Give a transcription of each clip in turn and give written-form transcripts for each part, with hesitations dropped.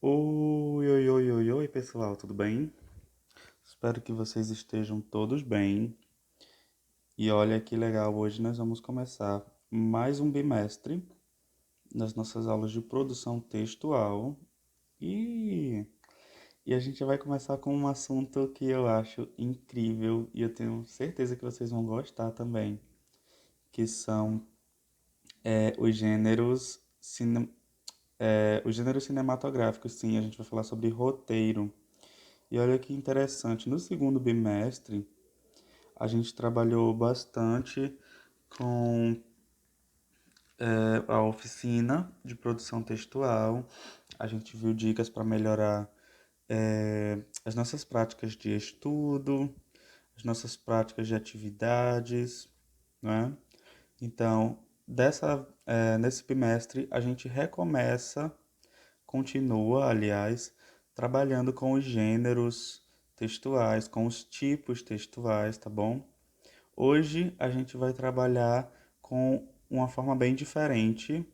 Oi, oi, oi, oi, oi, pessoal, tudo bem? Espero que vocês estejam todos bem. E olha que legal, hoje nós vamos começar mais um bimestre nas nossas aulas de produção textual. E, e a gente vai começar com um assunto que eu acho incrível e eu tenho certeza que vocês vão gostar também, que são os gêneros cinematográficos. Sim, a gente vai falar sobre roteiro. E olha que interessante, no segundo bimestre, a gente trabalhou bastante com a oficina de produção textual. A gente viu dicas para melhorar as nossas práticas de estudo, as nossas práticas de atividades, né? Então, nesse bimestre, a gente continua, aliás, trabalhando com os gêneros textuais, com os tipos textuais, tá bom? Hoje a gente vai trabalhar com uma forma bem diferente,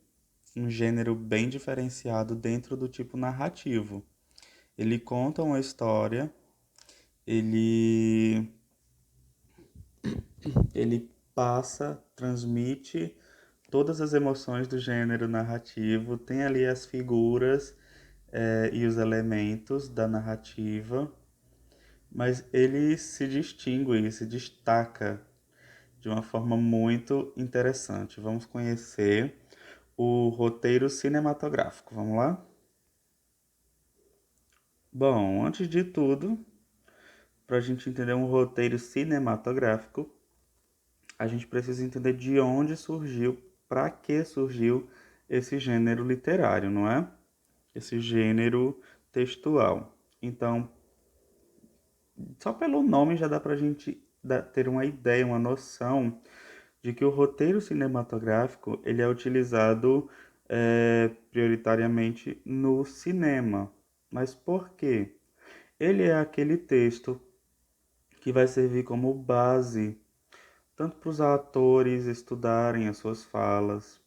um gênero bem diferenciado dentro do tipo narrativo. Ele conta uma história, ele, ele transmite todas as emoções do gênero narrativo, tem ali as figuras e os elementos da narrativa, mas ele se distingue, se destaca de uma forma muito interessante. Vamos conhecer o roteiro cinematográfico. Vamos lá? Bom, antes de tudo, para a gente entender um roteiro cinematográfico, a gente precisa entender de onde surgiu, para que surgiu esse gênero literário, não é? Esse gênero textual. Então, só pelo nome já dá para a gente ter uma ideia, uma noção de que o roteiro cinematográfico ele é utilizado prioritariamente no cinema. Mas por quê? Ele é aquele texto que vai servir como base tanto para os atores estudarem as suas falas,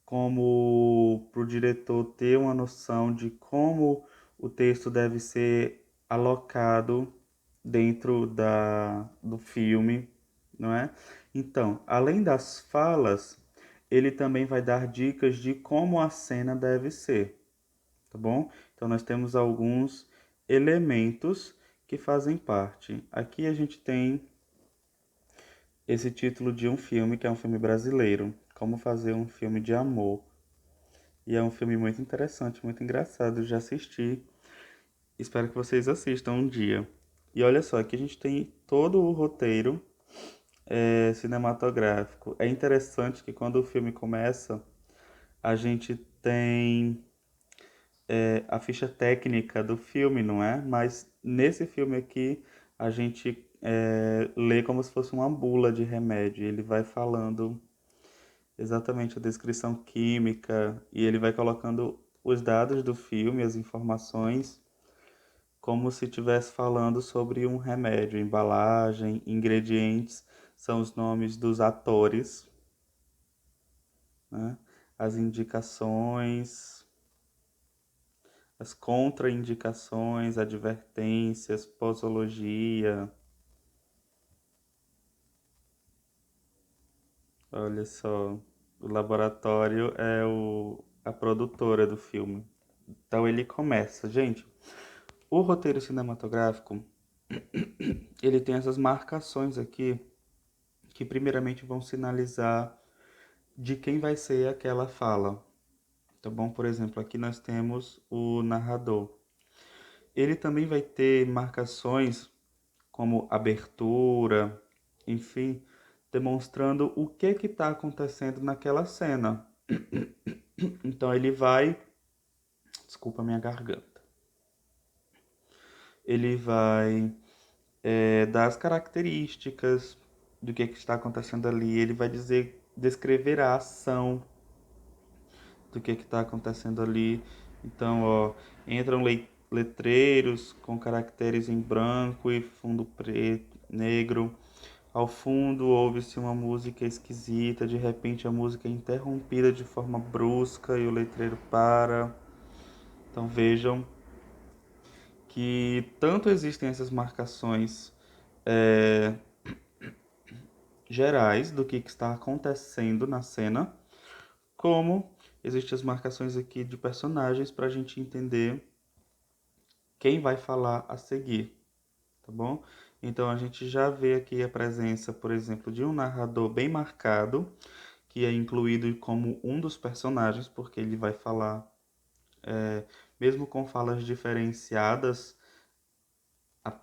como para o diretor ter uma noção de como o texto deve ser alocado dentro do filme, não é? Então, além das falas, ele também vai dar dicas de como a cena deve ser, tá bom? Então, nós temos alguns elementos que fazem parte. Aqui a gente tem esse título de um filme, que é um filme brasileiro, Como Fazer um Filme de Amor. E é um filme muito interessante, muito engraçado, já assisti. Espero que vocês assistam um dia. E olha só, aqui a gente tem todo o roteiro cinematográfico. É interessante que quando o filme começa, a gente tem a ficha técnica do filme, não é? Mas nesse filme aqui, a gente lê como se fosse uma bula de remédio. Ele vai falando exatamente a descrição química e ele vai colocando os dados do filme, as informações, como se estivesse falando sobre um remédio, embalagem, ingredientes, são os nomes dos atores, né? As indicações, as contraindicações, advertências, posologia. Olha só, o laboratório é a produtora do filme. Então ele começa, gente. O roteiro cinematográfico, ele tem essas marcações aqui que primeiramente vão sinalizar de quem vai ser aquela fala. Tá bom? Por exemplo, aqui nós temos o narrador. Ele também vai ter marcações como abertura, enfim, demonstrando o que está acontecendo naquela cena. Então ele vai, desculpa a minha garganta, ele vai dar as características do que está acontecendo ali, ele vai descrever a ação do que está acontecendo ali. Então, ó, entram letreiros com caracteres em branco e fundo preto, negro. Ao fundo ouve-se uma música esquisita, de repente a música é interrompida de forma brusca e o letreiro para. Então vejam que tanto existem essas marcações é, gerais do que está acontecendo na cena, como existem as marcações aqui de personagens para a gente entender quem vai falar a seguir, tá bom? Então a gente já vê aqui a presença, por exemplo, de um narrador bem marcado, que é incluído como um dos personagens, porque ele vai falar, mesmo com falas diferenciadas,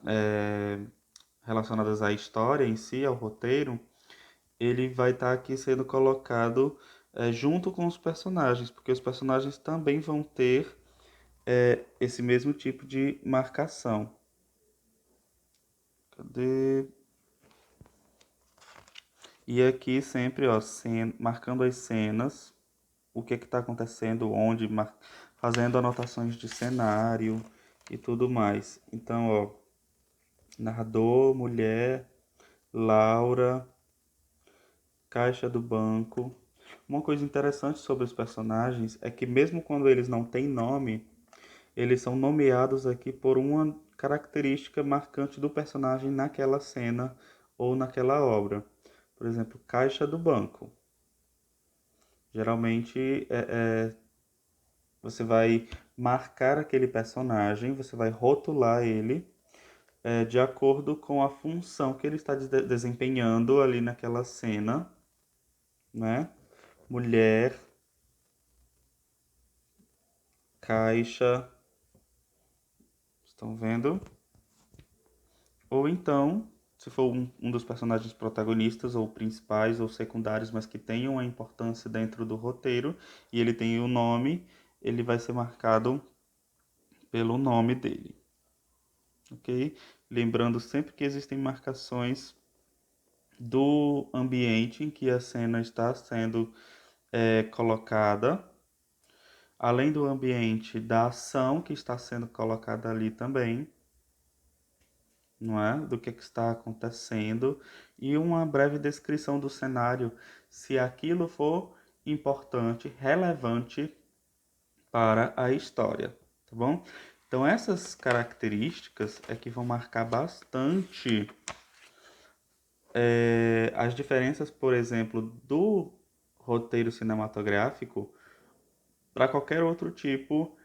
é, relacionadas à história em si, ao roteiro, ele vai estar aqui sendo colocado junto com os personagens, porque os personagens também vão ter esse mesmo tipo de marcação. Cadê? E aqui sempre, ó, marcando as cenas, o que está acontecendo, onde, fazendo anotações de cenário e tudo mais. Então, ó, narrador, mulher, Laura, caixa do banco. Uma coisa interessante sobre os personagens é que mesmo quando eles não têm nome, eles são nomeados aqui por uma característica marcante do personagem naquela cena ou naquela obra. Por exemplo, caixa do banco. Geralmente você vai marcar aquele personagem, você vai rotular ele de acordo com a função que ele está desempenhando ali naquela cena, né? Mulher, caixa, estão vendo? Ou então, se for um dos personagens protagonistas, ou principais, ou secundários, mas que tenham uma importância dentro do roteiro, e ele tem o nome, ele vai ser marcado pelo nome dele, ok? Lembrando sempre que existem marcações do ambiente em que a cena está sendo colocada, além do ambiente da ação que está sendo colocada ali também, não é? Do que está acontecendo e uma breve descrição do cenário, se aquilo for importante, relevante para a história, tá bom? Então essas características é que vão marcar bastante as diferenças, por exemplo, do roteiro cinematográfico para qualquer outro tipo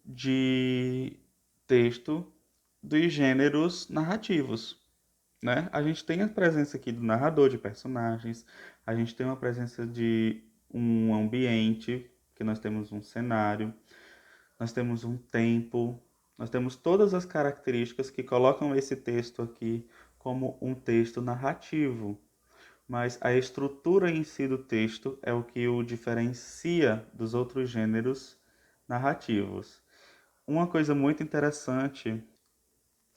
de texto dos gêneros narrativos, né? A gente tem a presença aqui do narrador de personagens, a gente tem uma presença de um ambiente, que nós temos um cenário, nós temos um tempo, nós temos todas as características que colocam esse texto aqui como um texto narrativo. Mas a estrutura em si do texto é o que o diferencia dos outros gêneros narrativos. Uma coisa muito interessante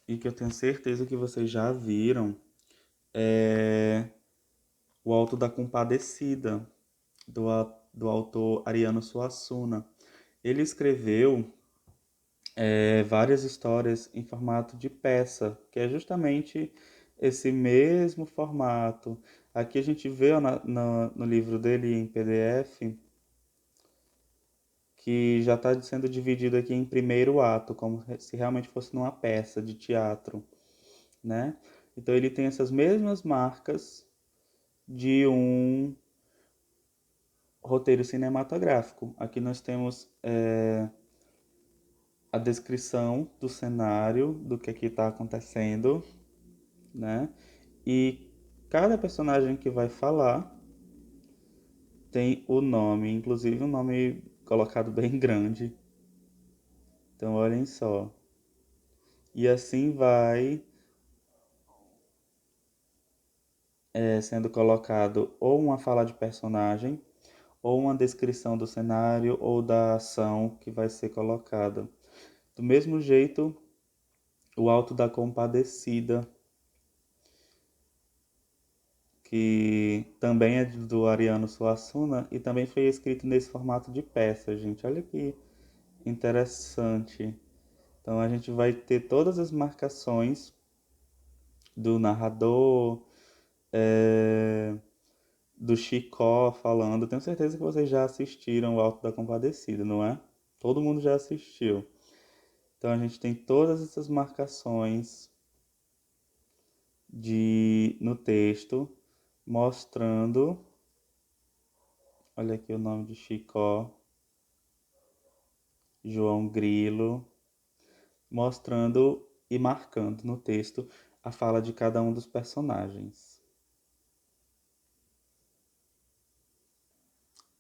e que eu tenho certeza que vocês já viram é O Alto da Compadecida, do autor Ariano Suassuna. Ele escreveu várias histórias em formato de peça, que é justamente esse mesmo formato. Aqui a gente vê ó, no livro dele em PDF que já está sendo dividido aqui em primeiro ato, como se realmente fosse numa peça de teatro, né? Então ele tem essas mesmas marcas de um roteiro cinematográfico. Aqui nós temos a descrição do cenário, do que aqui está acontecendo, né? E cada personagem que vai falar tem o nome, inclusive um nome colocado bem grande. Então olhem só. E assim vai sendo colocado ou uma fala de personagem, ou uma descrição do cenário ou da ação que vai ser colocada. Do mesmo jeito, o Alto da Compadecida, que também é do Ariano Suassuna e também foi escrito nesse formato de peça, gente. Olha que interessante. Então a gente vai ter todas as marcações do narrador, é, do Chicó falando. Tenho certeza que vocês já assistiram o Alto da Compadecida, não é? Todo mundo já assistiu. Então a gente tem todas essas marcações no texto mostrando, olha aqui o nome de Chicó, João Grilo, mostrando e marcando no texto a fala de cada um dos personagens.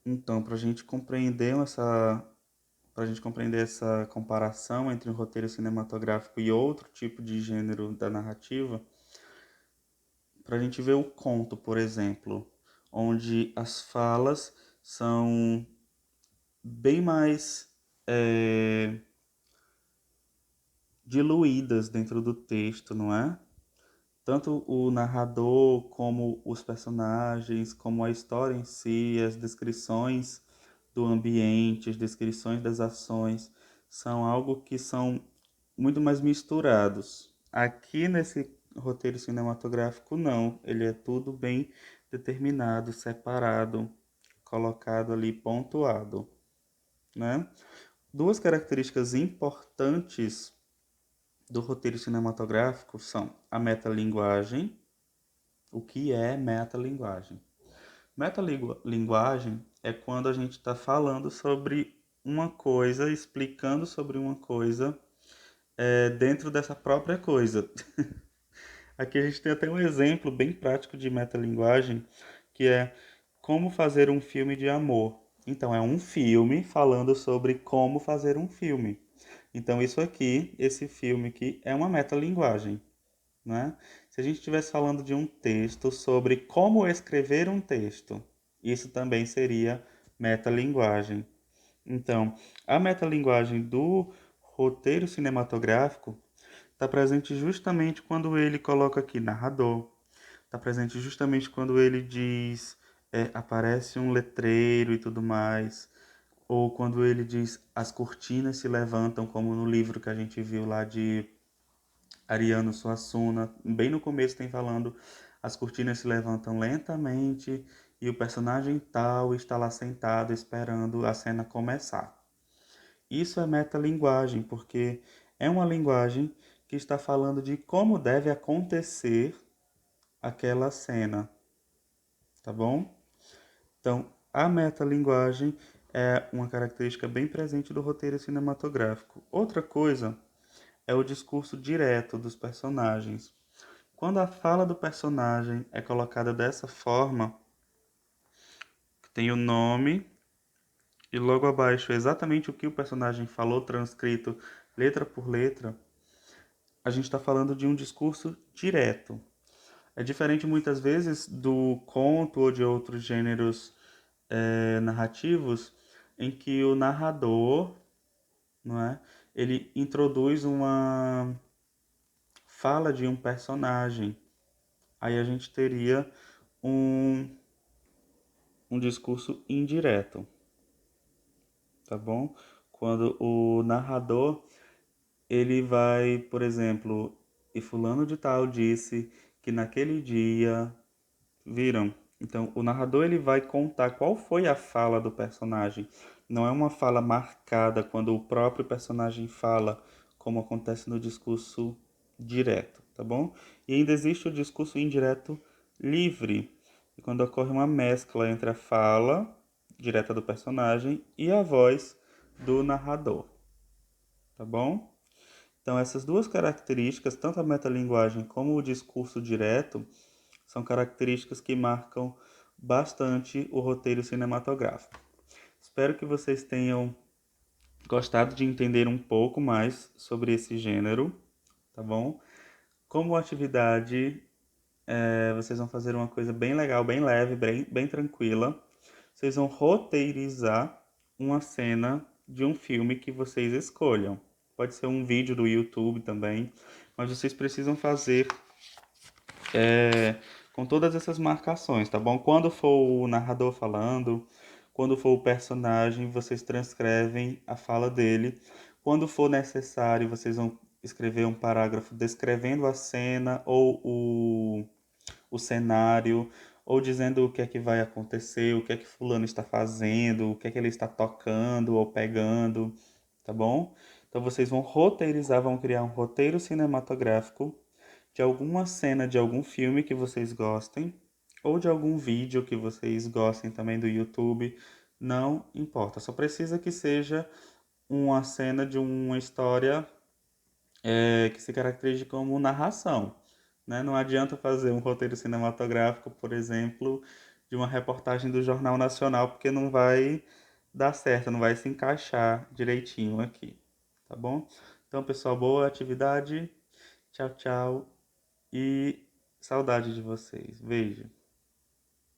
Então, para a gente compreender essa comparação entre um roteiro cinematográfico e outro tipo de gênero da narrativa, para a gente ver o conto, por exemplo, onde as falas são bem mais diluídas dentro do texto, não é? Tanto o narrador, como os personagens, como a história em si, as descrições do ambiente, as descrições das ações, são algo que são muito mais misturados. Aqui nesse roteiro cinematográfico, não. Ele é tudo bem determinado, separado, colocado ali, pontuado, né? Duas características importantes do roteiro cinematográfico são a metalinguagem. O que é metalinguagem? Metalinguagem é quando a gente está falando sobre uma coisa, explicando sobre uma coisa dentro dessa própria coisa. Aqui a gente tem até um exemplo bem prático de metalinguagem, que é como fazer um filme de amor. Então, é um filme falando sobre como fazer um filme. Então, isso aqui, esse filme aqui, é uma metalinguagem, né? Se a gente estivesse falando de um texto sobre como escrever um texto, isso também seria metalinguagem. Então, a metalinguagem do roteiro cinematográfico está presente justamente quando ele coloca aqui narrador, está presente justamente quando ele diz aparece um letreiro e tudo mais, ou quando ele diz as cortinas se levantam, como no livro que a gente viu lá de Ariano Suassuna, bem no começo tem falando as cortinas se levantam lentamente e o personagem tal está lá sentado esperando a cena começar. Isso é metalinguagem, porque é uma linguagem que está falando de como deve acontecer aquela cena, tá bom? Então, a metalinguagem é uma característica bem presente do roteiro cinematográfico. Outra coisa é o discurso direto dos personagens. Quando a fala do personagem é colocada dessa forma, tem o nome e logo abaixo exatamente o que o personagem falou, transcrito letra por letra, a gente está falando de um discurso direto. É diferente muitas vezes do conto ou de outros gêneros narrativos em que o narrador, não é, ele introduz uma fala de um personagem. Aí a gente teria um, um discurso indireto, tá bom? Quando o narrador ele vai, por exemplo, e fulano de tal disse que naquele dia, viram? Então, o narrador ele vai contar qual foi a fala do personagem. Não é uma fala marcada quando o próprio personagem fala, como acontece no discurso direto, tá bom? E ainda existe o discurso indireto livre, quando ocorre uma mescla entre a fala direta do personagem e a voz do narrador, tá bom? Então, essas duas características, tanto a metalinguagem como o discurso direto, são características que marcam bastante o roteiro cinematográfico. Espero que vocês tenham gostado de entender um pouco mais sobre esse gênero, tá bom? Como atividade, vocês vão fazer uma coisa bem legal, bem leve, bem tranquila. Vocês vão roteirizar uma cena de um filme que vocês escolham. Pode ser um vídeo do YouTube também, mas vocês precisam fazer com todas essas marcações, tá bom? Quando for o narrador falando, quando for o personagem, vocês transcrevem a fala dele. Quando for necessário, vocês vão escrever um parágrafo descrevendo a cena ou o cenário, ou dizendo o que é que vai acontecer, o que é que fulano está fazendo, o que é que ele está tocando ou pegando, tá bom? Então vocês vão roteirizar, vão criar um roteiro cinematográfico de alguma cena de algum filme que vocês gostem, ou de algum vídeo que vocês gostem também do YouTube, não importa. Só precisa que seja uma cena de uma história que se caracterize como narração, né? Não adianta fazer um roteiro cinematográfico, por exemplo, de uma reportagem do Jornal Nacional, porque não vai dar certo, não vai se encaixar direitinho aqui, tá bom? Então, pessoal, boa atividade. Tchau, tchau e saudade de vocês. Beijo.